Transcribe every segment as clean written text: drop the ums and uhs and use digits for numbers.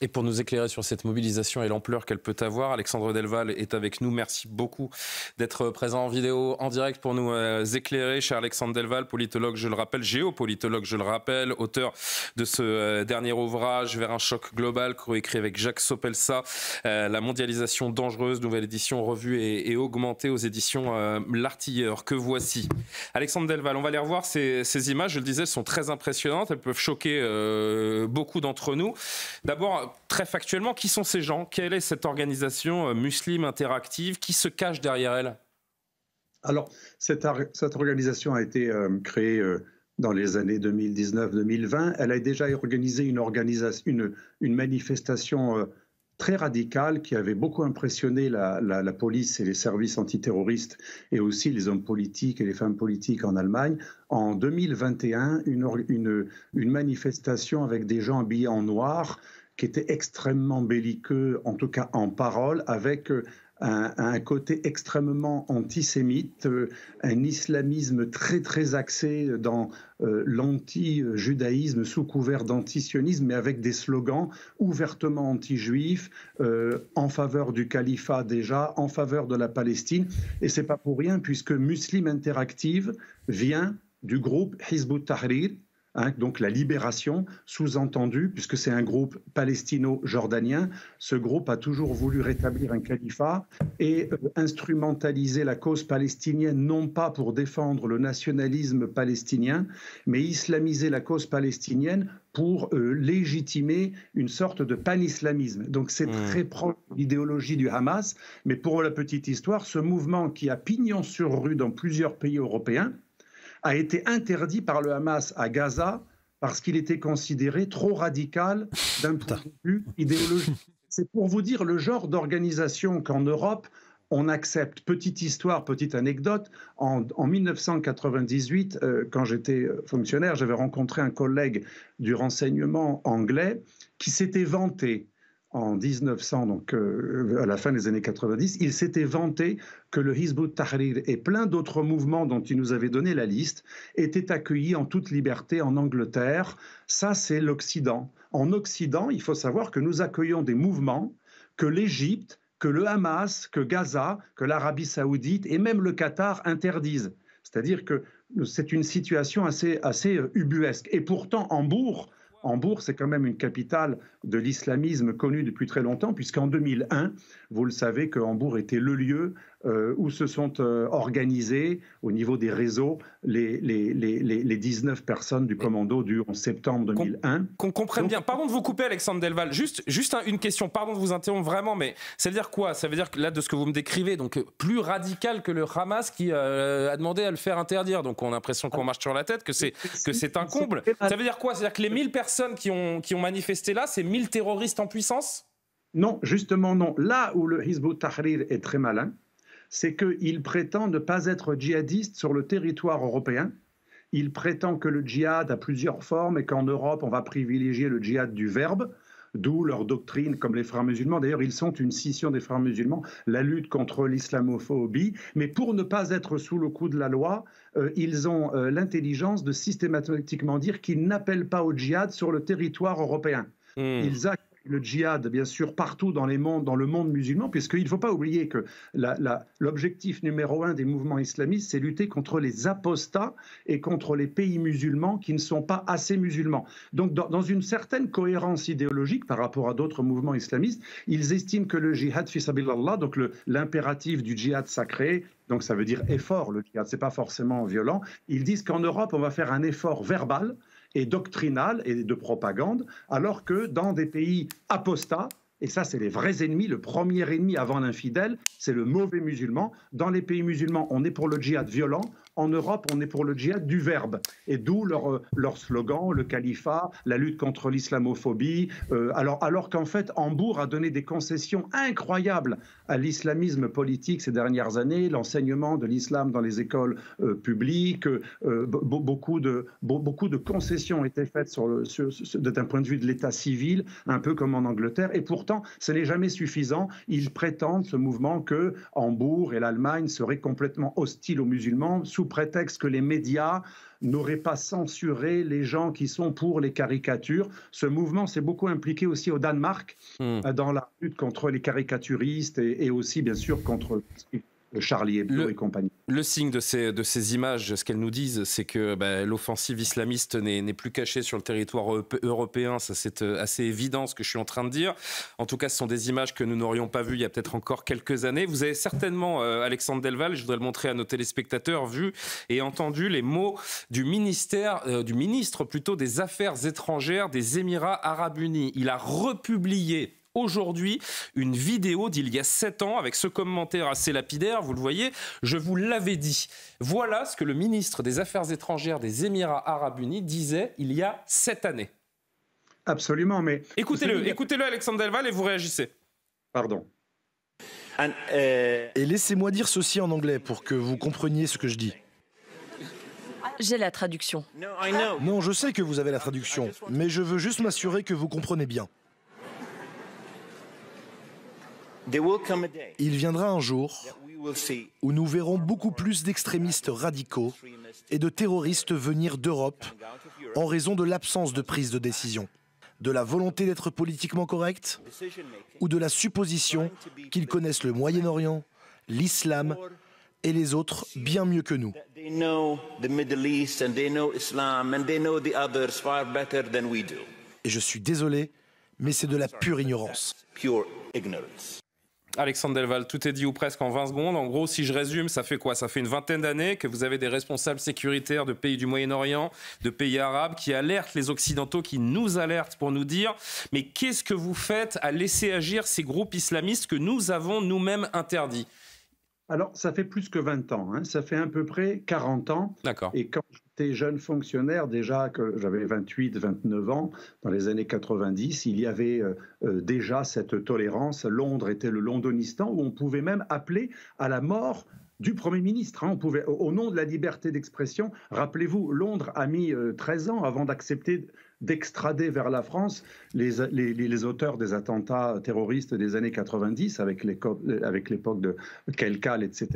Et pour nous éclairer sur cette mobilisation et l'ampleur qu'elle peut avoir, Alexandre Delval est avec nous. Merci beaucoup d'être présent en vidéo, en direct pour nous éclairer. Cher Alexandre Delval, politologue, je le rappelle, géopolitologue, je le rappelle, auteur de ce dernier ouvrage, Vers un choc global, coécrit avec Jacques Sopelsa, La mondialisation dangereuse, nouvelle édition revue et augmentée aux éditions L'Artilleur, que voici. Alexandre Delval, on va aller revoir ces images, je le disais, elles sont très impressionnantes, elles peuvent choquer beaucoup d'entre nous. D'abord, très factuellement, qui sont ces gens? Quelle est cette organisation Muslim Interactive? Qui se cache derrière elle? Alors, cette organisation a été créée dans les années 2019-2020. Elle a déjà organisé une manifestation très radicale qui avait beaucoup impressionné la police et les services antiterroristes et aussi les hommes politiques et les femmes politiques en Allemagne. En 2021, une manifestation avec des gens habillés en noir qui était extrêmement belliqueux, en tout cas en parole, avec un côté extrêmement antisémite, un islamisme très très axé dans l'anti-judaïsme sous couvert d'antisionisme, mais avec des slogans ouvertement anti-juifs, en faveur du califat déjà, en faveur de la Palestine. Et c'est pas pour rien, puisque Muslim Interactive vient du groupe Hizb ut-Tahrir, donc la libération, sous-entendu, puisque c'est un groupe palestino-jordanien. Ce groupe a toujours voulu rétablir un califat et instrumentaliser la cause palestinienne, non pas pour défendre le nationalisme palestinien, mais islamiser la cause palestinienne pour légitimer une sorte de pan-islamisme. Donc c'est très proche de l'idéologie du Hamas, mais pour la petite histoire, ce mouvement qui a pignon sur rue dans plusieurs pays européens, a été interdit par le Hamas à Gaza parce qu'il était considéré trop radical d'un point de vue idéologique. C'est pour vous dire le genre d'organisation qu'en Europe, on accepte. Petite histoire, petite anecdote, en 1998, quand j'étais fonctionnaire, j'avais rencontré un collègue du renseignement anglais qui s'était vanté en 1900, donc à la fin des années 90, il s'était vanté que le Hizb ut-Tahrir et plein d'autres mouvements dont il nous avait donné la liste étaient accueillis en toute liberté en Angleterre. Ça, c'est l'Occident. En Occident, il faut savoir que nous accueillons des mouvements que l'Égypte, que le Hamas, que Gaza, que l'Arabie saoudite et même le Qatar interdisent. C'est-à-dire que c'est une situation assez ubuesque. Et pourtant, Hambourg, c'est quand même une capitale de l'islamisme connue depuis très longtemps, puisqu'en 2001, vous le savez que Hambourg était le lieu où se sont organisés, au niveau des réseaux, les 19 personnes du commando du 11 septembre 2001. Qu'on comprenne bien. Pardon de vous couper, Alexandre Delval. Juste une question, pardon de vous interrompre vraiment, mais ça veut dire quoi? Ça veut dire que là, de ce que vous me décrivez, donc plus radical que le Hamas qui a demandé à le faire interdire. Donc on a l'impression qu'on marche sur la tête, que c'est un comble. Ça veut dire quoi? C'est-à-dire que les 1000 personnes qui ont manifesté là, c'est 1000 terroristes en puissance? Non, justement non. Là où le Hizb ut-Tahrir est très malin, c'est qu'il prétend ne pas être djihadiste sur le territoire européen. Il prétend que le djihad a plusieurs formes et qu'en Europe, on va privilégier le djihad du verbe, d'où leur doctrine comme les frères musulmans. D'ailleurs, ils sont une scission des frères musulmans, la lutte contre l'islamophobie. Mais pour ne pas être sous le coup de la loi, ils ont l'intelligence de systématiquement dire qu'ils n'appellent pas au djihad sur le territoire européen. Ils accueillent le djihad, bien sûr, partout dans le monde musulman, puisqu'il ne faut pas oublier que l'objectif numéro 1 des mouvements islamistes, c'est lutter contre les apostats et contre les pays musulmans qui ne sont pas assez musulmans. Donc, dans une certaine cohérence idéologique par rapport à d'autres mouvements islamistes, ils estiment que le djihad fi sabilillah, donc l'impératif du djihad sacré, donc ça veut dire effort, le djihad, c'est pas forcément violent, ils disent qu'en Europe, on va faire un effort verbal et doctrinale et de propagande, alors que dans des pays apostats, et ça c'est les vrais ennemis, le premier ennemi avant l'infidèle, c'est le mauvais musulman. Dans les pays musulmans, on est pour le djihad violent, en Europe, on est pour le djihad du verbe. Et d'où leur slogan, le califat, la lutte contre l'islamophobie, alors qu'en fait, Hambourg a donné des concessions incroyables à l'islamisme politique ces dernières années, l'enseignement de l'islam dans les écoles publiques, beaucoup de concessions ont été faites d'un point de vue de l'état civil, un peu comme en Angleterre, et pourtant, ce n'est jamais suffisant. Ils prétendent, ce mouvement, que Hambourg et l'Allemagne seraient complètement hostiles aux musulmans, sous sous prétexte que les médias n'auraient pas censuré les gens qui sont pour les caricatures. Ce mouvement s'est beaucoup impliqué aussi au Danemark dans la lutte contre les caricaturistes et aussi, bien sûr, contre Charlie Hebdo et compagnie. Le signe de ces images, ce qu'elles nous disent, c'est que l'offensive islamiste n'est plus cachée sur le territoire européen. Ça, c'est assez évident ce que je suis en train de dire. En tout cas, ce sont des images que nous n'aurions pas vues il y a peut-être encore quelques années. Vous avez certainement, Alexandre Delval, je voudrais le montrer à nos téléspectateurs, vu et entendu les mots du ministre plutôt des Affaires étrangères des Émirats Arabes Unis. Il a republié aujourd'hui une vidéo d'il y a 7 ans avec ce commentaire assez lapidaire, vous le voyez, je vous l'avais dit. Voilà ce que le ministre des Affaires étrangères des Émirats Arabes Unis disait il y a 7 années. Absolument, mais... Écoutez-le Alexandre Delval et vous réagissez. Pardon. Et laissez-moi dire ceci en anglais pour que vous compreniez ce que je dis. J'ai la traduction. Non, je sais que vous avez la traduction, mais je veux juste m'assurer que vous comprenez bien. Il viendra un jour où nous verrons beaucoup plus d'extrémistes radicaux et de terroristes venir d'Europe en raison de l'absence de prise de décision, de la volonté d'être politiquement correct ou de la supposition qu'ils connaissent le Moyen-Orient, l'islam et les autres bien mieux que nous. Et je suis désolé, mais c'est de la pure ignorance. Alexandre Delval, tout est dit ou presque en 20 secondes. En gros, si je résume, ça fait quoi? Ça fait une vingtaine d'années que vous avez des responsables sécuritaires de pays du Moyen-Orient, de pays arabes, qui alertent les Occidentaux, qui nous alertent pour nous dire « Mais qu'est-ce que vous faites à laisser agir ces groupes islamistes que nous avons nous-mêmes interdits ?» Alors, ça fait plus que 20 ans, hein. Ça fait à peu près 40 ans. D'accord. Et quand j'étais jeune fonctionnaire, déjà que j'avais 28, 29 ans, dans les années 90, il y avait déjà cette tolérance. Londres était le Londonistan, où on pouvait même appeler à la mort du Premier ministre. Hein. On pouvait, au nom de la liberté d'expression, rappelez-vous, Londres a mis 13 ans avant d'accepter d'extrader vers la France les auteurs des attentats terroristes des années 90 avec l'époque de Kelkal, etc.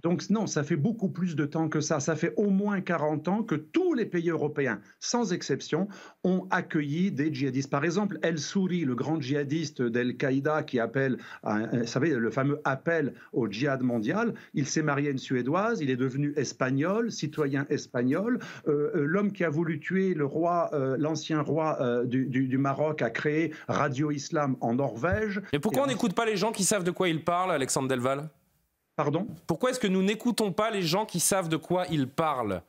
Donc non, ça fait beaucoup plus de temps que ça. Ça fait au moins 40 ans que tous les pays européens, sans exception, ont accueilli des djihadistes. Par exemple, El Souri, le grand djihadiste d'Al-Qaïda qui appelle, vous savez, le fameux appel au djihad mondial, il s'est marié à une Suédoise, il est devenu espagnol, citoyen espagnol. L'homme qui a voulu tuer le roi, l'ancien roi du Maroc, a créé Radio Islam en Norvège. Mais pourquoi on n'écoute pas les gens qui savent de quoi ils parlent, Alexandre Delval? Pardon? Pourquoi est-ce que nous n'écoutons pas les gens qui savent de quoi ils parlent?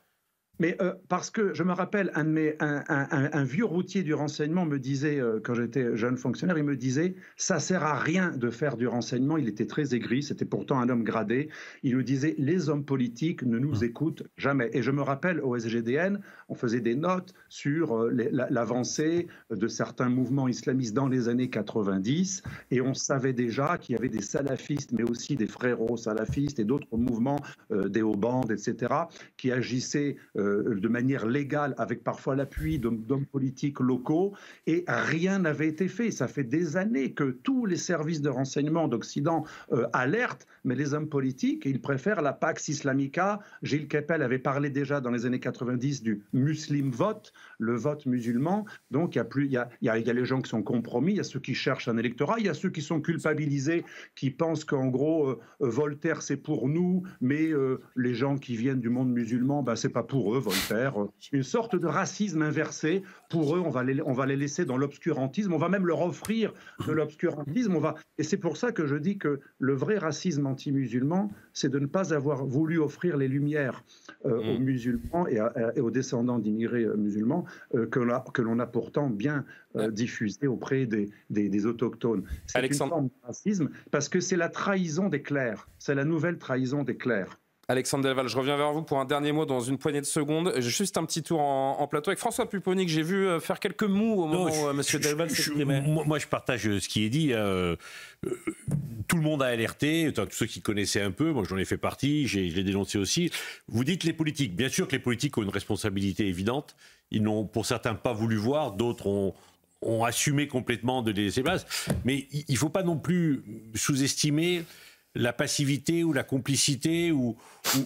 Mais parce que je me rappelle, un vieux routier du renseignement me disait, quand j'étais jeune fonctionnaire, il me disait « ça sert à rien de faire du renseignement ». Il était très aigri, c'était pourtant un homme gradé. Il nous disait « les hommes politiques ne nous écoutent jamais ». Et je me rappelle, au SGDN, on faisait des notes sur l'avancée de certains mouvements islamistes dans les années 90, et on savait déjà qu'il y avait des salafistes, mais aussi des frérots salafistes et d'autres mouvements, des hauts-bandes, etc., qui agissaient de manière légale, avec parfois l'appui d'hommes politiques locaux, et rien n'avait été fait. Ça fait des années que tous les services de renseignement d'Occident alertent, mais les hommes politiques, ils préfèrent la Pax Islamica. Gilles Kepel avait parlé déjà dans les années 90 du muslim vote, le vote musulman. Donc il y a les gens qui sont compromis, il y a ceux qui cherchent un électorat, il y a ceux qui sont culpabilisés, qui pensent qu'en gros Voltaire c'est pour nous, mais les gens qui viennent du monde musulman, c'est pas pour eux Voltaire. Une sorte de racisme inversé. Pour eux, on va les laisser dans l'obscurantisme, on va même leur offrir de l'obscurantisme. Et c'est pour ça que je dis que le vrai racisme anti-musulman, c'est de ne pas avoir voulu offrir les lumières aux musulmans et aux descendants d'immigrés musulmans que l'on a pourtant bien diffusé auprès des autochtones. C'est une forme de racisme parce que c'est la trahison des clercs, c'est la nouvelle trahison des clercs. Alexandre Delval, je reviens vers vous pour un dernier mot dans une poignée de secondes. Juste un petit tour en plateau avec François Pupponi, que j'ai vu faire quelques mots au moment où M. Delval s'exprimait. Moi, je partage ce qui est dit. Tout le monde a alerté, tous ceux qui connaissaient un peu, moi j'en ai fait partie, je l'ai dénoncé aussi. Vous dites les politiques. Bien sûr que les politiques ont une responsabilité évidente. Ils n'ont pour certains pas voulu voir, d'autres ont assumé complètement de les laisser place. Mais il ne faut pas non plus sous-estimer la passivité ou la complicité ou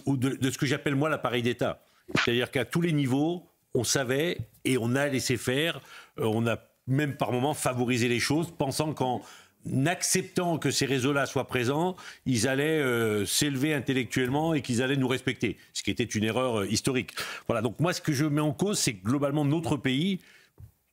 de ce que j'appelle moi l'appareil d'État. C'est-à-dire qu'à tous les niveaux, on savait et on a laissé faire, on a même par moments favorisé les choses, pensant qu'en acceptant que ces réseaux-là soient présents, ils allaient s'élever intellectuellement et qu'ils allaient nous respecter, ce qui était une erreur historique. Voilà, donc moi ce que je mets en cause, c'est que globalement notre pays,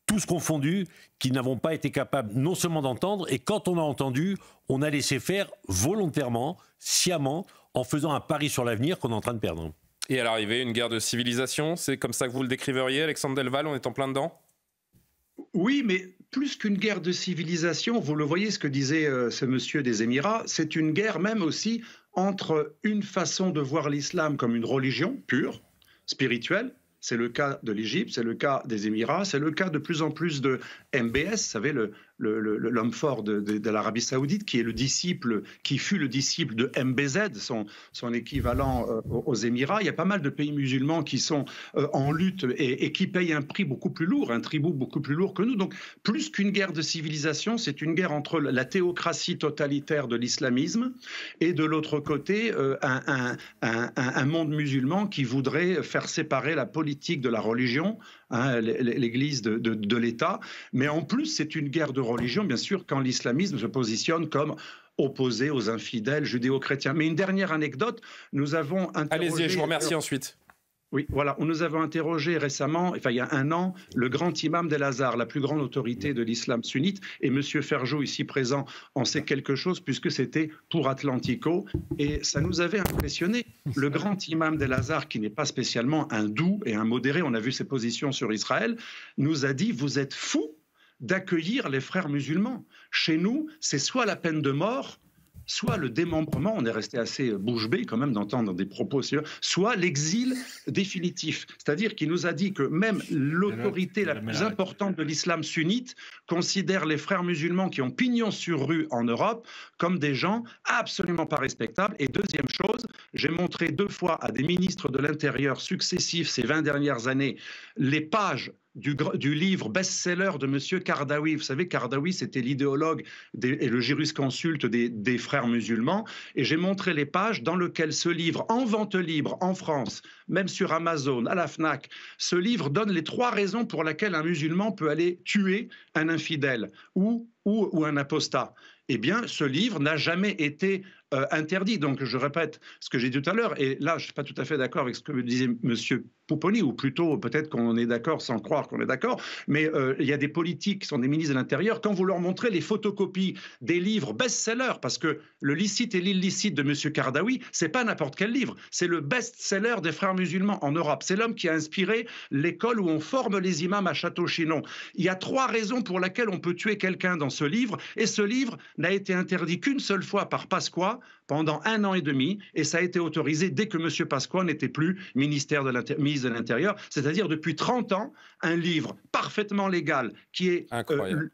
tous confondus, qui n'avons pas été capables non seulement d'entendre, et quand on a entendu, on a laissé faire volontairement, sciemment, en faisant un pari sur l'avenir qu'on est en train de perdre. Et à l'arrivée, une guerre de civilisation, c'est comme ça que vous le décriveriez, Alexandre Delval, on est en plein dedans? Oui, mais plus qu'une guerre de civilisation, vous le voyez ce que disait ce monsieur des Émirats, c'est une guerre même aussi entre une façon de voir l'islam comme une religion pure, spirituelle. C'est le cas de l'Égypte, c'est le cas des Émirats, c'est le cas de plus en plus de MBS, vous savez, l'homme fort de l'Arabie Saoudite, qui est le disciple, qui fut le disciple de MBZ, son équivalent aux Émirats. Il y a pas mal de pays musulmans qui sont en lutte et qui payent un prix beaucoup plus lourd, un tribut beaucoup plus lourd que nous. Donc, plus qu'une guerre de civilisation, c'est une guerre entre la théocratie totalitaire de l'islamisme et de l'autre côté, un monde musulman qui voudrait faire séparer la politique de la religion, hein, l'Église de l'État. Mais en plus, c'est une guerre de religion, bien sûr, quand l'islamisme se positionne comme opposé aux infidèles judéo-chrétiens. Mais une dernière anecdote, nous avons interrogé... Allez-y, je vous remercie ensuite. Oui, voilà, nous avons interrogé récemment, enfin il y a un an, le grand imam d'El-Azhar, la plus grande autorité de l'islam sunnite, et M. Ferjou, ici présent, en sait quelque chose puisque c'était pour Atlantico, et ça nous avait impressionné. Le grand imam d'El-Azhar, qui n'est pas spécialement un doux et un modéré, on a vu ses positions sur Israël, nous a dit « Vous êtes fous d'accueillir les frères musulmans. Chez nous, c'est soit la peine de mort, soit le démembrement, on est resté assez bouche bée quand même d'entendre des propos, soit l'exil définitif. C'est-à-dire qu'il nous a dit que même l'autorité la plus importante de l'islam sunnite considère les frères musulmans qui ont pignon sur rue en Europe comme des gens absolument pas respectables. Et deuxième chose, j'ai montré 2 fois à des ministres de l'Intérieur successifs ces 20 dernières années les pages du livre best-seller de M. Kardawi. Vous savez, Kardawi, c'était l'idéologue et le jurisconsulte des frères musulmans. Et j'ai montré les pages dans lesquelles ce livre, en vente libre en France, même sur Amazon, à la FNAC, ce livre donne les 3 raisons pour lesquelles un musulman peut aller tuer un infidèle ou un apostat. Eh bien, ce livre n'a jamais été interdit. Donc, je répète ce que j'ai dit tout à l'heure, et là, je ne suis pas tout à fait d'accord avec ce que disait M. Pouponi, ou plutôt, peut-être qu'on est d'accord sans croire qu'on est d'accord, mais il y a des politiques qui sont des ministres de l'Intérieur, quand vous leur montrez les photocopies des livres best-sellers, parce que le licite et l'illicite de M. Kardawi, c'est pas n'importe quel livre, c'est le best-seller des frères musulmans en Europe. C'est l'homme qui a inspiré l'école où on forme les imams à Château-Chinon. Il y a 3 raisons pour lesquelles on peut tuer quelqu'un dans ce livre, et ce livre n'a été interdit qu'une seule fois par Pasqua, pendant 1 an et demi, et ça a été autorisé dès que M. Pasqua n'était plus ministre de l'Intérieur, c'est-à-dire depuis 30 ans, un livre parfaitement légal, qui est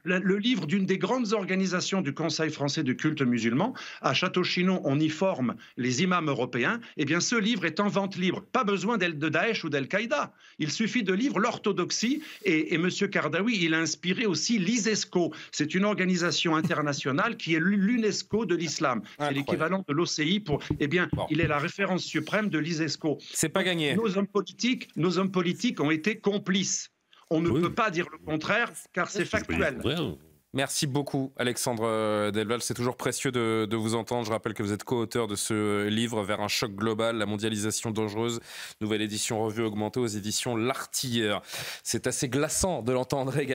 le livre d'une des grandes organisations du Conseil français du culte musulman. À Château-Chinon, on y forme les imams européens. Eh bien, ce livre est en vente libre. Pas besoin de Daesh ou d'Al-Qaïda. Il suffit de lire l'orthodoxie, et M. Kardawi, il a inspiré aussi l'ISESCO. C'est une organisation internationale qui est l'UNESCO de l'islam. C'est l'équivalent de l'OCI eh bien, il est la référence suprême de l'ISESCO. C'est pas gagné. Nos hommes politiques ont été complices. On ne peut pas dire le contraire, car c'est factuel. Merci beaucoup, Alexandre Delval. C'est toujours précieux de vous entendre. Je rappelle que vous êtes co-auteur de ce livre, Vers un choc global, la mondialisation dangereuse, nouvelle édition revue augmentée aux éditions L'Artilleur. C'est assez glaçant de l'entendre également.